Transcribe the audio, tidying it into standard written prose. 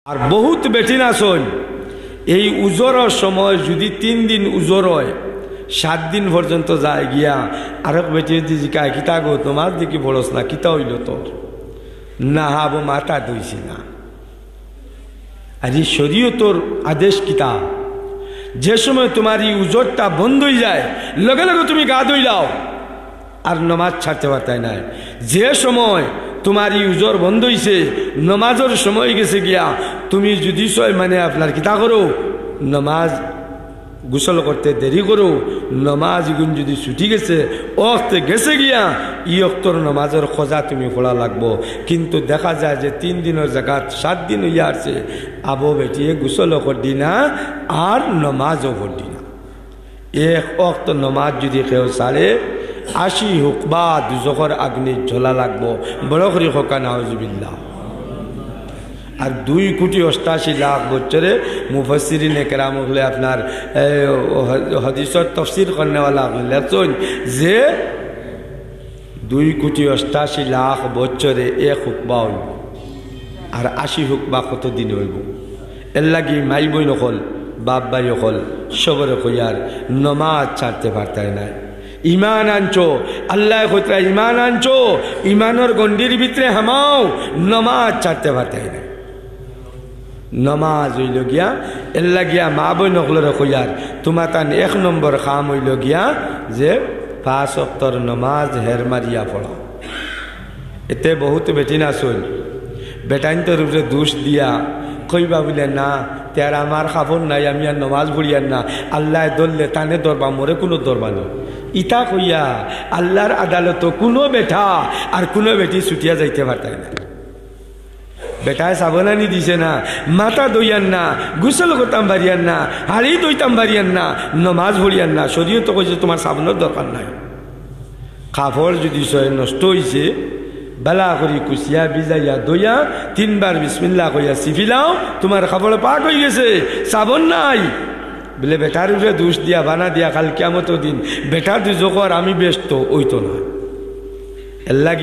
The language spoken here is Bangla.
আর বহুত বেটিন আসন এই উজোরের সময় যদি 3 দিন উজোর হয় 7 দিন পর্যন্ত যায় গিয়া আরেক বেটি জিকায় কিতা গো তোমার দিকে বড়স না কিতা হইল তোর না হাবো মাথা ধুইছি না। আর এই শরীয়তর আদেশ কিতা যে সময় তোমার এই উজোরটা বন্ধ হয়ে যায় লগে লগে তুমি গা ধুইলাও আর নমাজ ছাড়তে পারতাই নাই। যে সময় তোমার এই উজোর বন্ধ হইছে নমাজের সময় গেছে গিয়া তুমি যদি মানে আপনার কিতা করো নমাজ গোসল করতে দেরি করো নমাজ গুণ যদি ছুটি গেছে অক্তে গেছে গিয়া ই অক্তর নমাজের খোঁজা তুমি খোলা লাগবো। কিন্তু দেখা যায় যে 3 দিনের জায়গা 7 দিন হইয়া আসছে আবো বেটিয়ে গোসল করদি না আর নমাজও করদি না। এক অক্ত নমাজ যদি কেউ সারে 80 হুকবা দুজখর আগ্নি ঝোলা লাগবো। বড় করি হকা নাউজুবিল্লাহ। আর 2,88,00,000 বছরে মুফাসসিরিনে কেরাম হলে আপনার হাদিসের তাফসীর করনেওয়ালা লেখছেন যে 2,88,00,000 বছরে 1 হুকবা হইব আর 80 হুকবা কত দিন হইব। এর লাগি মাই বই নকল বাপ ভাই নকল সবরে কইয়ার নমাজ ছাড়তে পারতাই নাই। ইমান আনছো আল্লাহ কইতা ইমান আনছো ইমানের গন্ডির ভিতরে হামাও নমাজ ছাড়তে পারতাই নাই। নমাজ হইল গিয়া এল্লা গিয়া মা বই নকলের কইয়ার তোমার তান 1 নম্বর কাম হইল গিয়া যে 5 ওয়াক্তর নমাজ হের মারিয়া পড়া। এতে বহুত বেটিন আসল বেটাইনতর উপরে দোষ দিয়া কইবা বলে না তার আমার খাবর নাই আমি আর নমাজ পড়িয়ার না আল্লাহ ধরলে তানে ধরবা মরে কোনো ধরবা না ইতা কইয়া আল্লাহর আদালত কোনো বেটা আর কোনো বেটি ছুটিয়া যাইতে পারতাই না। বেটায় সাবনানি দিছে না মাথা দইয়ান না গোসল করতাম বাড়িয়ান না হাড়ি দইতাম বাড়িয়ান না নমাজ পড়িয়ান না। শরীয়ত তো কইছে তোমার সাবনের দরকার নাই। কাপড় যদি নষ্ট হয়েছে বেলা করি কুচিয়া ভিজাইয়া দইয়া 3 বার বিসমিল্লাহ কইয়া সিফিলাও তোমার কাপড় পাক হয়ে গেছে সাবন নাই বলে বেটার উপরে দোষ দিয়া বানা দিয়া কাল কিয়ামতের দিন বেটার দুজকর আমি ব্যস্ত ওই তো না। এর লাগি